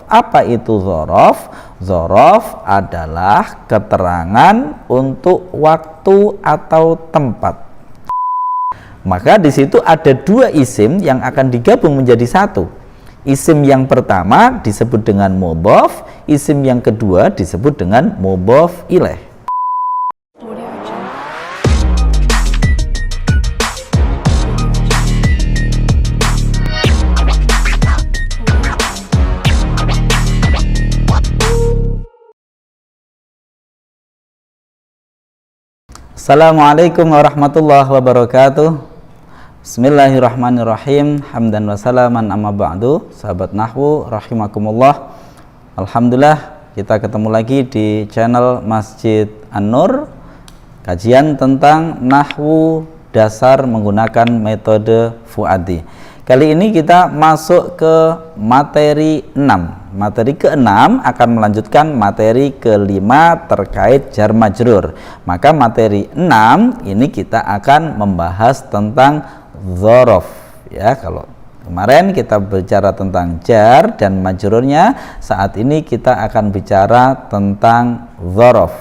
Apa itu dzaraf? Dzaraf adalah keterangan untuk waktu atau tempat. Maka di situ ada dua isim yang akan digabung menjadi satu. Isim yang pertama disebut dengan mudhaf, isim yang kedua disebut dengan mudhaf ilaih. Assalamualaikum warahmatullahi wabarakatuh. Bismillahirrahmanirrahim. Hamdan wa salaman amma ba'du. Sahabat nahwu rahimakumullah. Alhamdulillah kita ketemu lagi di channel Masjid An-Nur, kajian tentang nahwu dasar menggunakan metode Fuadi. Kali ini kita masuk ke materi 6. Materi ke-6 akan melanjutkan materi ke-5 terkait jar majrur. Maka materi 6 ini kita akan membahas tentang dzaraf. Ya, kalau kemarin kita bicara tentang jar dan majrurnya, saat ini kita akan bicara tentang dzaraf.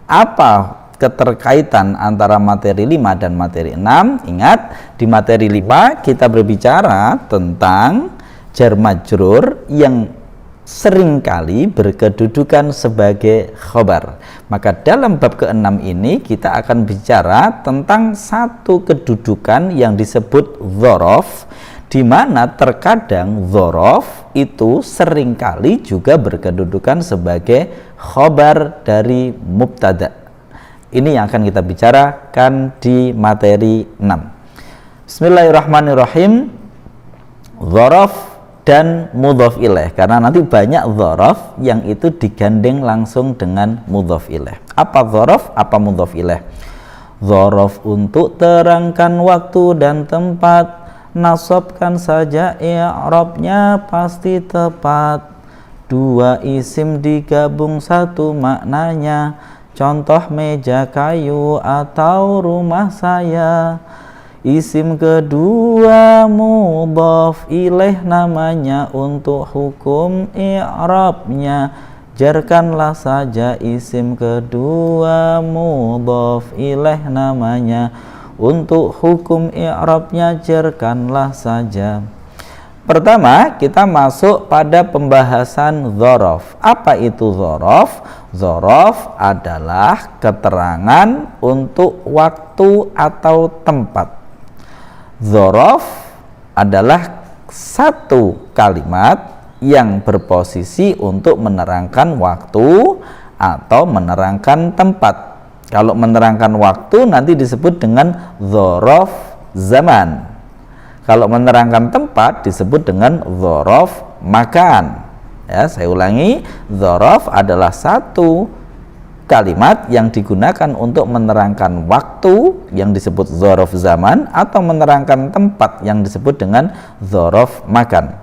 Apa keterkaitan antara materi 5 dan materi 6? Ingat, di materi 5 kita berbicara tentang jar majrur yang seringkali berkedudukan sebagai khobar. Maka dalam bab ke-6 ini kita akan bicara tentang satu kedudukan yang disebut dzaraf, di mana terkadang dzaraf itu seringkali juga berkedudukan sebagai khobar dari mubtada. Ini yang akan kita bicarakan di materi 6. Bismillahirrahmanirrahim. Dzaraf dan mudhaf ilaih, karena nanti banyak dzaraf yang itu digandeng langsung dengan mudhaf ilaih. Apa dzaraf, apa mudhaf ilaih? Dzaraf untuk terangkan waktu dan tempat, nasabkan saja i'rabnya pasti tepat. Dua isim digabung satu maknanya, contoh meja kayu atau rumah saya. Isim kedua mudhaf ilaih namanya, untuk hukum i'rabnya jarkanlah saja. Isim kedua mudhaf ilaih namanya, untuk hukum i'rabnya jarkanlah saja. Pertama, kita masuk pada pembahasan dzaraf. Apa itu dzaraf? Dzaraf adalah keterangan untuk waktu atau tempat. Dzaraf adalah satu kalimat yang berposisi untuk menerangkan waktu atau menerangkan tempat. Kalau menerangkan waktu nanti disebut dengan dzaraf zaman. Kalau menerangkan tempat disebut dengan dzaraf makan. Ya, saya ulangi, dzaraf adalah satu kalimat yang digunakan untuk menerangkan waktu yang disebut dzaraf zaman, atau menerangkan tempat yang disebut dengan dzaraf makan.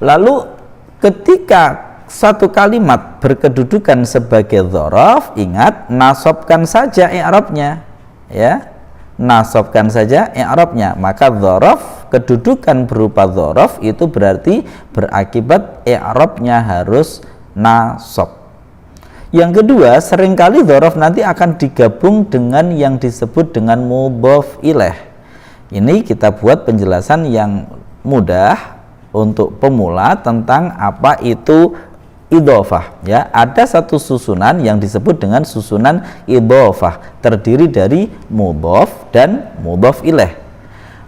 Lalu ketika satu kalimat berkedudukan sebagai dzaraf, ingat, nasabkan saja i'rabnya, ya, nasabkan saja i'rabnya. Maka dzaraf, kedudukan berupa dzaraf itu berarti berakibat i'rabnya harus nasab. Yang kedua, seringkali dzaraf nanti akan digabung dengan yang disebut dengan mudhaf ilaih. Ini kita buat penjelasan yang mudah untuk pemula tentang apa itu idhofah. Ya, ada satu susunan yang disebut dengan susunan idhofah, terdiri dari mudhaf dan mudhaf ilaih.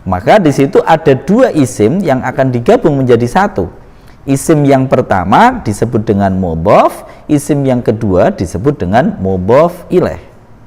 Maka di situ ada dua isim yang akan digabung menjadi satu. Isim yang pertama disebut dengan mudhaf, isim yang kedua disebut dengan mudhaf ilaih.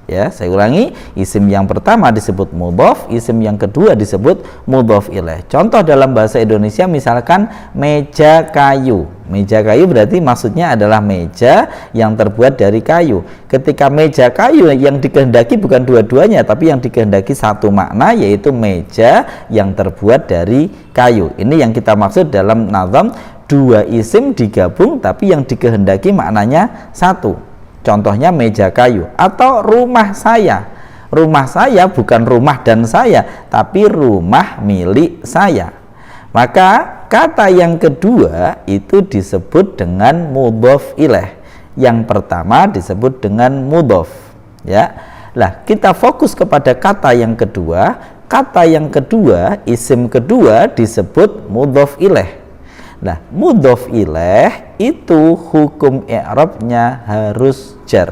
Ya, saya ulangi, isim yang pertama disebut mudhaf, isim yang kedua disebut mudhaf ilaih. Contoh dalam bahasa Indonesia misalkan meja kayu. Meja kayu berarti maksudnya adalah meja yang terbuat dari kayu. Ketika meja kayu yang dikehendaki bukan dua-duanya, tapi yang dikehendaki satu makna, yaitu meja yang terbuat dari kayu. Ini yang kita maksud dalam nazam dua isim digabung tapi yang dikehendaki maknanya satu. Contohnya meja kayu atau rumah saya. Rumah saya bukan rumah dan saya, tapi rumah milik saya. Maka kata yang kedua itu disebut dengan mudhof ilaih. Yang pertama disebut dengan mudhof, ya. Lah, kita fokus kepada kata yang kedua. Kata yang kedua, isim kedua disebut mudhof ilaih. Nah, mudhof ilaih itu hukum i'rabnya harus jar.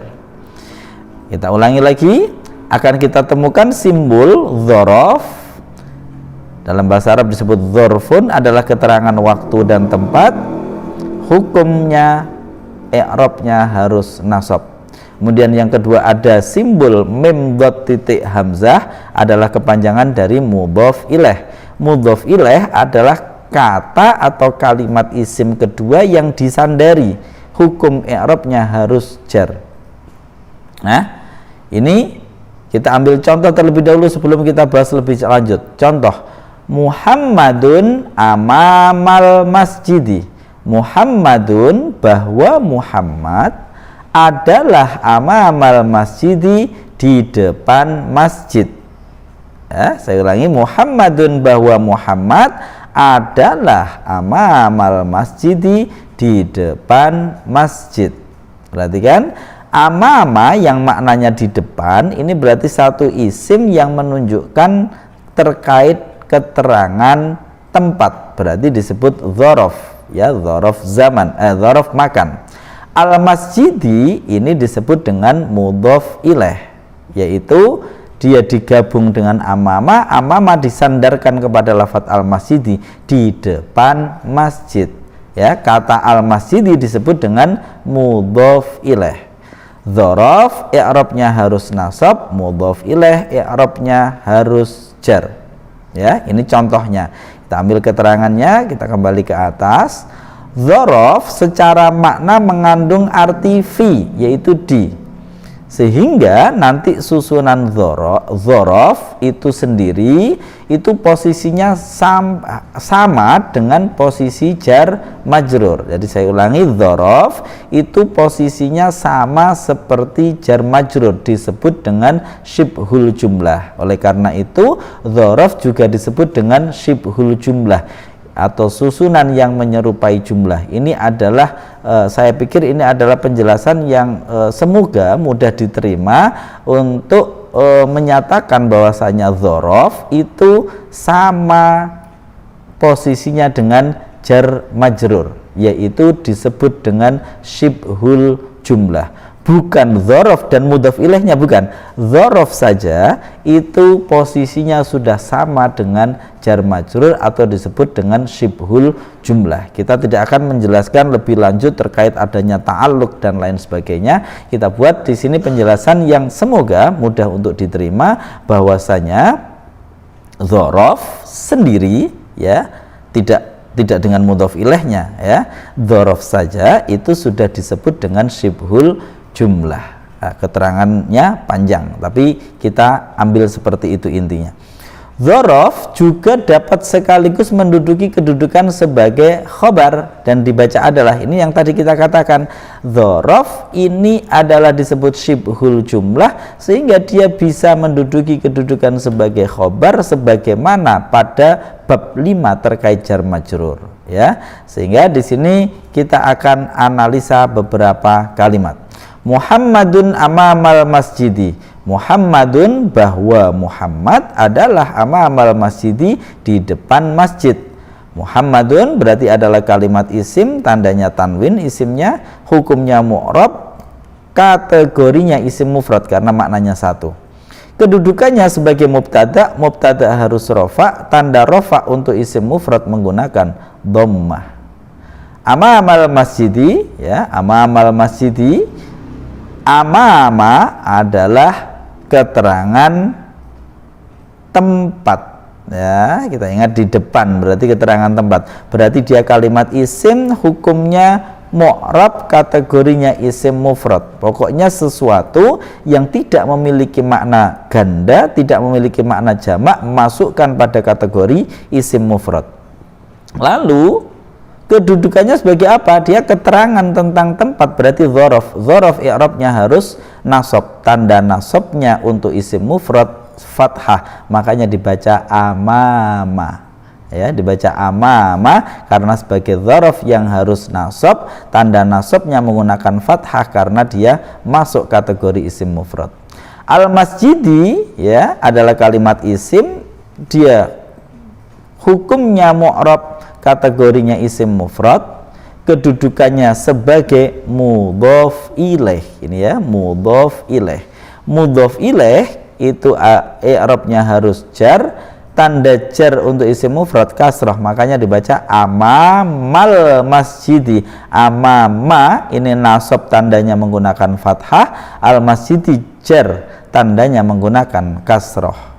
Kita ulangi lagi, akan kita temukan simbol dzaraf. Dalam bahasa Arab disebut dzarfun, adalah keterangan waktu dan tempat. Hukumnya i'rabnya harus nasab. Kemudian yang kedua ada simbol mim dot titik hamzah, adalah kepanjangan dari mudhof ilaih. Mudhof ilaih adalah kata atau kalimat isim kedua yang disandari. Hukum i'rabnya harus jar. Nah, ini kita ambil contoh terlebih dahulu sebelum kita bahas lebih lanjut. Contoh, Muhammadun amamal masjidi. Muhammadun, bahwa Muhammad adalah amamal masjidi, di depan masjid. Ya, saya ulangi, Muhammadun, bahwa Muhammad adalah amamal masjidi, di depan masjid. Perhatikan, amama yang maknanya di depan, ini berarti satu isim yang menunjukkan terkait keterangan tempat, berarti disebut dzaraf, ya, dzaraf zaman, dzaraf makan. Al masjidi ini disebut dengan mudhof ilaih, yaitu dia digabung dengan amama. Amama disandarkan kepada lafadz al masjidi, di depan masjid, ya. Kata al masjidi disebut dengan mudhof ilaih. Dzaraf i'rabnya harus nasab, mudhof ilaih i'rabnya harus jar. Ya, ini contohnya. Kita ambil keterangannya, kita kembali ke atas. Dzaraf secara makna mengandung arti fi, yaitu di. Sehingga nanti susunan dzaraf itu sendiri itu posisinya sama dengan posisi jar majrur. Jadi saya ulangi, dzaraf itu posisinya sama seperti jar majrur, disebut dengan syibhul jumlah. Oleh karena itu dzaraf juga disebut dengan syibhul jumlah atau susunan yang menyerupai jumlah. Ini adalah saya pikir ini adalah penjelasan yang semoga mudah diterima untuk menyatakan bahwasanya dzaraf itu sama posisinya dengan jar majrur, yaitu disebut dengan syibhul jumlah. Bukan dzaraf dan mudhof ilaihnya, bukan. Dzaraf saja itu posisinya sudah sama dengan jar majrur atau disebut dengan syibhul jumlah. Kita tidak akan menjelaskan lebih lanjut terkait adanya ta'alluq dan lain sebagainya. Kita buat di sini penjelasan yang semoga mudah untuk diterima, bahwasanya dzaraf sendiri, ya, tidak dengan mudhof ilaihnya, ya. Dzaraf saja itu sudah disebut dengan syibhul jumlah. Nah, keterangannya panjang, tapi kita ambil seperti itu intinya. Dzaraf juga dapat sekaligus menduduki kedudukan sebagai khobar, dan dibaca adalah ini yang tadi kita katakan. Dzaraf ini adalah disebut syibhul jumlah, sehingga dia bisa menduduki kedudukan sebagai khobar sebagaimana pada bab 5 terkait jar majrur, ya. Sehingga di sini kita akan analisa beberapa kalimat. Muhammadun amamal masjidi. Muhammadun, bahwa Muhammad adalah amamal masjidi, di depan masjid. Muhammadun berarti adalah kalimat isim, tandanya tanwin isimnya, hukumnya mu'rab, kategorinya isim mufrad karena maknanya satu. Kedudukannya sebagai mubtada, mubtada harus rofa, tanda rofa untuk isim mufrad menggunakan dhammah. Amamal masjidi, ya, amamal masjidi. Amama adalah keterangan tempat, ya. Kita ingat di depan berarti keterangan tempat, berarti dia kalimat isim, hukumnya mu'rab, kategorinya isim mufrad. Pokoknya sesuatu yang tidak memiliki makna ganda, tidak memiliki makna jamak, masukkan pada kategori isim mufrad. Lalu kedudukannya sebagai apa? Dia keterangan tentang tempat, berarti dzaraf. Dzaraf i'rabnya harus nasab, tanda nasabnya untuk isim mufrad fathah, makanya dibaca amama. ya, dibaca amama karena sebagai dzaraf yang harus nasab, tanda nasabnya menggunakan fathah karena dia masuk kategori isim mufrad. Al-masjidi ya adalah kalimat isim, dia hukumnya mu'rab, kategorinya isim mufrad, kedudukannya sebagai mudhof ilaih. Ini ya, mudhof ilaih. Mudhof ilaih itu i'rabnya harus jar, tanda jar untuk isim mufrad kasrah, makanya dibaca amamal masjidi. Amama ini nasab, tandanya menggunakan fathah, al masjidi jar, tandanya menggunakan kasrah.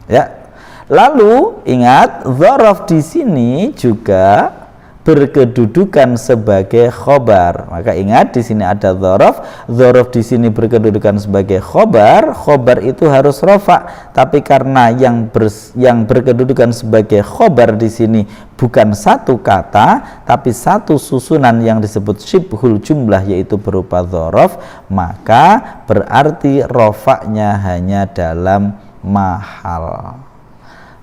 Ya. Lalu ingat, dzaraf di sini juga berkedudukan sebagai khobar. Maka ingat di sini ada dzaraf, dzaraf di sini berkedudukan sebagai khobar. Khobar itu harus rofa, tapi karena yang berkedudukan sebagai khobar di sini bukan satu kata, tapi satu susunan yang disebut syibhul jumlah, yaitu berupa dzaraf, maka berarti rofaknya hanya dalam mahal.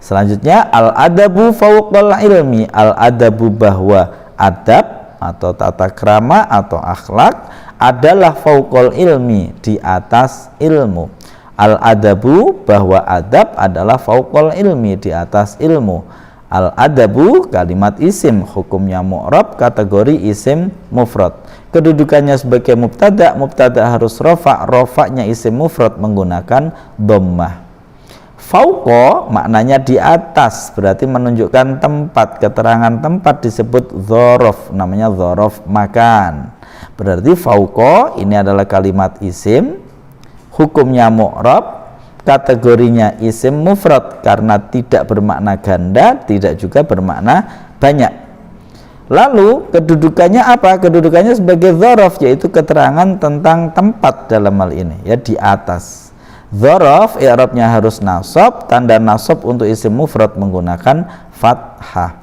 Selanjutnya al-adabu fauqal ilmi. Al-adabu bahwa adab atau tata krama atau akhlak adalah fauqal ilmi, di atas ilmu. Al-adabu bahwa adab adalah fauqal ilmi, di atas ilmu. Al-adabu kalimat isim, hukumnya mu'rab, kategori isim mufrad. Kedudukannya sebagai mubtada, mubtada harus rofa, rofaknya isim mufrad menggunakan dhammah. Fauqa maknanya di atas, berarti menunjukkan tempat, keterangan tempat disebut dzaraf, namanya dzaraf makan. Berarti fauqa ini adalah kalimat isim, hukumnya mu'rab, kategorinya isim mufrad karena tidak bermakna ganda, tidak juga bermakna banyak. Lalu kedudukannya apa? Kedudukannya sebagai dzaraf, yaitu keterangan tentang tempat dalam hal ini, ya, di atas. Dzaraf i'rabnya harus nasab, tanda nasab untuk isim mufrad menggunakan fathah.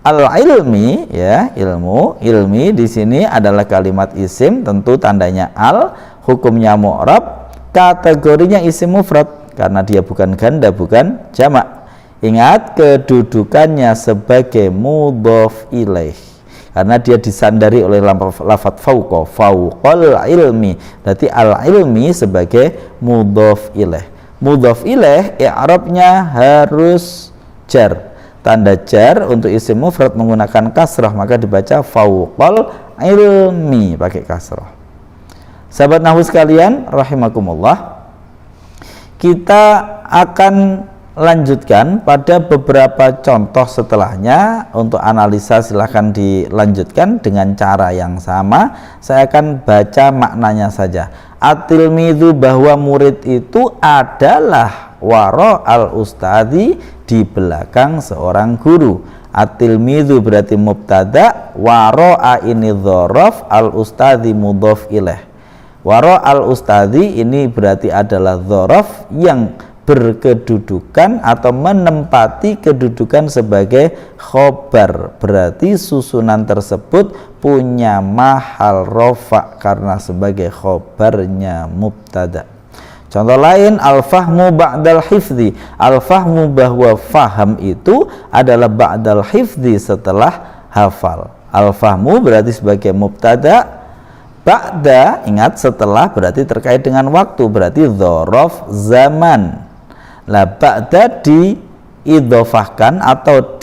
Al-ilmi ya, ilmi di sini adalah kalimat isim, tentu tandanya al, hukumnya mu'rab, kategorinya isim mufrad karena dia bukan ganda, bukan jamak. Ingat kedudukannya sebagai mudhof ilaih, karena dia disandari oleh lafadz fauqa, fauqal ilmi. Berarti al-ilmi sebagai mudhof ilaih. Mudhof ilaih i'rabnya harus jar. Tanda jar untuk isim mufrad menggunakan kasrah, maka dibaca fauqal ilmi pakai kasrah. Sahabat nahwu sekalian rahimakumullah, kita akan lanjutkan pada beberapa contoh setelahnya. Untuk analisa silahkan dilanjutkan dengan cara yang sama. Saya akan baca maknanya saja. At-tilmidzu bahwa murid itu adalah wara al-ustadzi, di belakang seorang guru. At-tilmidzu berarti mubtada, wara ini dzaraf, al-ustadzi mudhof ilaih. Wara al-ustadzi ini berarti adalah dzaraf yang berkedudukan atau menempati kedudukan sebagai khobar, berarti susunan tersebut punya mahal rofa karena sebagai khobarnya mubtada. Contoh lain, al-fahmu ba'dal hifzi. Al-fahmu bahwa faham itu adalah ba'dal hifzi, setelah hafal. Al-fahmu berarti sebagai mubtada, ba'da ingat setelah berarti terkait dengan waktu, berarti dzaraf zaman. Lah ba'da diidhofahkan atau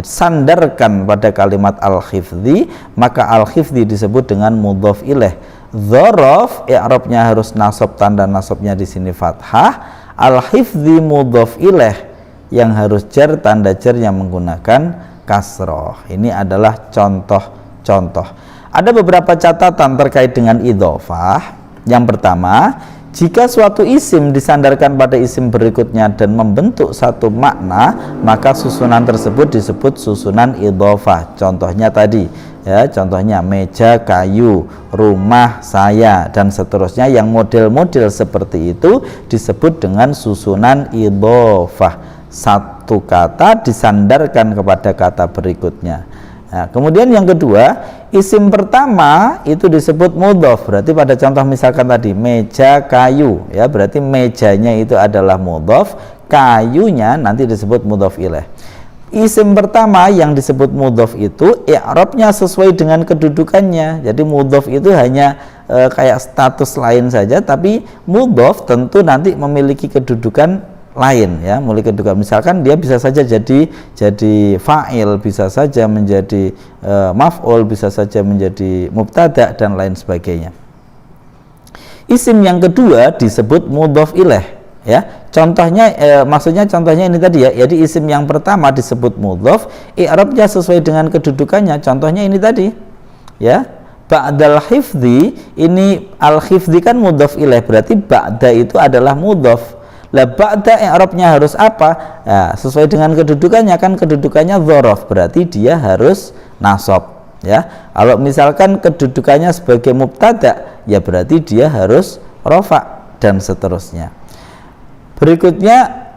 sandarkan pada kalimat al-hifzi, maka al-hifzi disebut dengan mudhof ilaih. Dzaraf i'rabnya harus nasab, tanda nasabnya di sini fathah. Al-hifzi mudhof ilaih yang harus jar, tanda jarnya menggunakan kasrah. Ini adalah contoh-contoh. Ada beberapa catatan terkait dengan idhofah. Yang pertama, jika suatu isim disandarkan pada isim berikutnya dan membentuk satu makna, maka susunan tersebut disebut susunan idhofah. Contohnya tadi, ya, contohnya meja, kayu, rumah, saya, dan seterusnya. Yang model-model seperti itu disebut dengan susunan idhofah. Satu kata disandarkan kepada kata berikutnya. Nah, kemudian yang kedua, isim pertama itu disebut mudhof. Berarti pada contoh misalkan tadi meja kayu, ya berarti mejanya itu adalah mudhof, kayunya nanti disebut mudhof ilaih. Isim pertama yang disebut mudhof itu i'rabnya sesuai dengan kedudukannya. Jadi mudhof itu hanya kayak status lain saja, tapi mudhof tentu nanti memiliki kedudukan lain, ya, mulai kedudukan. Misalkan dia bisa saja jadi fa'il, bisa saja menjadi maf'ul, bisa saja menjadi mubtada dan lain sebagainya. Isim yang kedua disebut mudhof ilaih, ya. Contohnya maksudnya contohnya ini tadi, ya. Jadi isim yang pertama disebut mudhof, i'rabnya sesuai dengan kedudukannya. Contohnya ini tadi, ya. Ba'dal hifdzi, ini al-hifdzi kan mudhof ilaih, berarti ba'da itu adalah mudhof. Lah ba'da i'rabnya harus apa? Ya, sesuai dengan kedudukannya, kan kedudukannya dzaraf, berarti dia harus nasab, ya. Kalau misalkan kedudukannya sebagai mubtada, ya berarti dia harus rafa dan seterusnya. Berikutnya,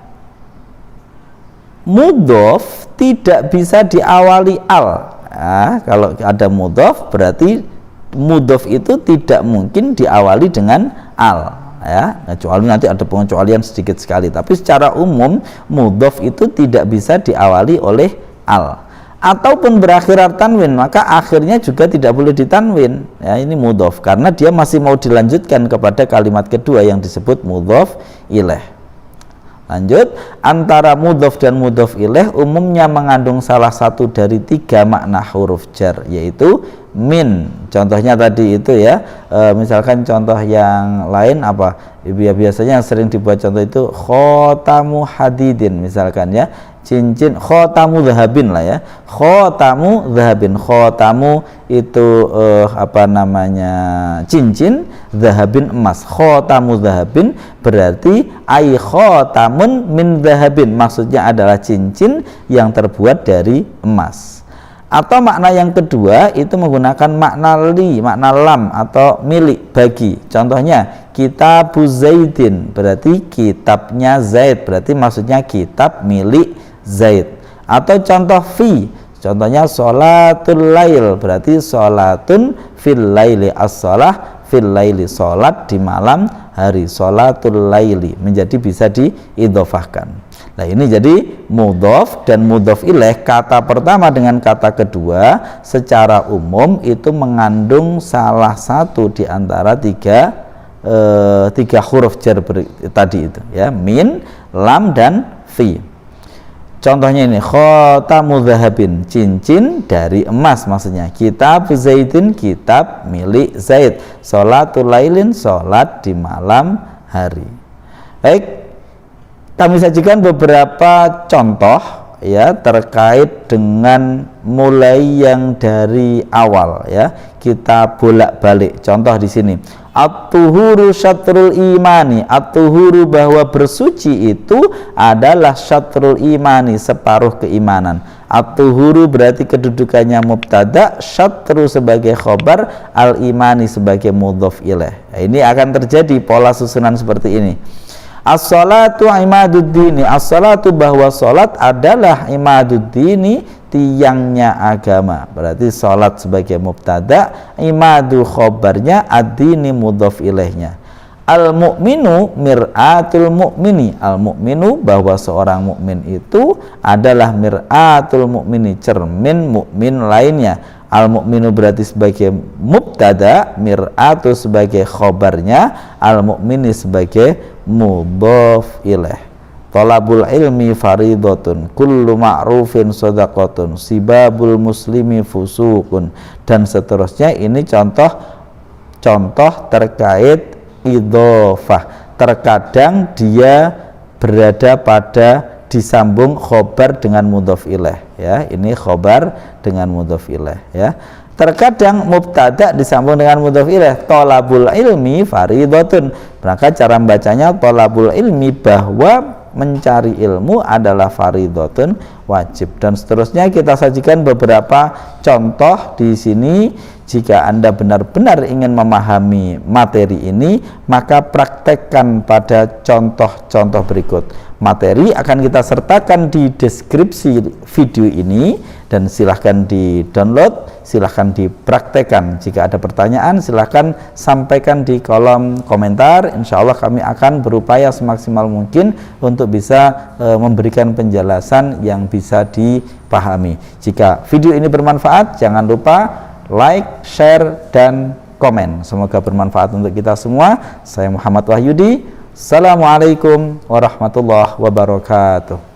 mudhof tidak bisa diawali al. Nah, kalau ada mudhof berarti mudhof itu tidak mungkin diawali dengan al, ya, kecuali nanti ada pengecualian sedikit sekali, tapi secara umum mudhof itu tidak bisa diawali oleh al ataupun berakhiran tanwin, maka akhirnya juga tidak boleh ditanwin, ya, ini mudhof karena dia masih mau dilanjutkan kepada kalimat kedua yang disebut mudhof ilaih. Lanjut, antara mudhof dan mudhof ilaih umumnya mengandung salah satu dari 3 makna huruf jar, yaitu min. Contohnya tadi itu, ya, misalkan contoh yang lain apa? Biasanya yang sering dibuat contoh itu khotamu hadidin, misalkan, ya, cincin khotamu dhahabin lah, ya, khotamu dhahabin. Khotamu itu apa namanya, cincin, dhahabin emas. Khotamu dhahabin berarti ai khotamun min dhahabin, maksudnya adalah cincin yang terbuat dari emas. Atau makna yang kedua itu menggunakan makna li, makna lam atau milik, bagi. Contohnya kitabu Zaidin, berarti kitabnya Zaid, berarti maksudnya kitab milik Zaid. Atau contoh fi, contohnya sholatul lail, berarti sholatun fil laili, as-sholah fil laili, sholat di malam hari, sholatul laili, menjadi bisa diidhofahkan. Nah, ini jadi mudhof dan mudhof ilaih, kata pertama dengan kata kedua secara umum itu mengandung salah satu di antara tiga huruf jar tadi itu, ya, min, lam dan fi. Contohnya ini khotamu dhahabin, cincin dari emas, maksudnya kitab Zaidin, kitab milik Zaid, sholatul lailin, sholat di malam hari. Baik, kami sajikan beberapa contoh, ya, terkait dengan mulai yang dari awal, ya, kita bolak-balik. Contoh di sini, at-tuhuru syatrul imani, at-tuhuru bahwa bersuci itu adalah syatrul imani, separuh keimanan. At-tuhuru berarti kedudukannya mubtada, syatru sebagai khobar, al-imani sebagai mudhof ilaih. Nah, ini akan terjadi pola susunan seperti ini. As-salatu imaduddini, as-salatu bahwa salat adalah imaduddini, tiangnya agama. Berarti salat sebagai mubtada, imadu khobarnya, ad-dini mudhof ilaihnya. Al-mu'minu mir'atul mu'mini, al-mu'minu bahwa seorang mukmin itu adalah mir'atul mu'mini, cermin mukmin lainnya. Al-mu'minu berarti sebagai mubtada, mir'atu sebagai khobarnya, al-mu'mini sebagai mudhof ilaih. Talabul ilmi faridotun, kullu ma'rufin shadaqatun, sibabul muslimi fusukun, dan seterusnya. Ini contoh terkait idhofah. Terkadang dia berada pada disambung khobar dengan mudhof ilaih, ya, ini khobar dengan mudhof ilaih, ya. Terkadang mubtada disambung dengan mudhof ilaih, thalabul ilmi faridotun, maka cara membacanya thalabul ilmi bahwa mencari ilmu adalah faridotun, wajib, dan seterusnya. Kita sajikan beberapa contoh di sini. Jika Anda benar-benar ingin memahami materi ini, maka praktekkan pada contoh-contoh berikut. Materi akan kita sertakan di deskripsi video ini, dan silahkan di-download, silahkan dipraktekkan. Jika ada pertanyaan, silahkan sampaikan di kolom komentar. Insya Allah kami akan berupaya semaksimal mungkin untuk bisa memberikan penjelasan yang bisa dipahami. Jika video ini bermanfaat, jangan lupa like, share, dan komen. Semoga bermanfaat untuk kita semua. Saya Muhammad Wahyudi. Assalamualaikum warahmatullahi wabarakatuh.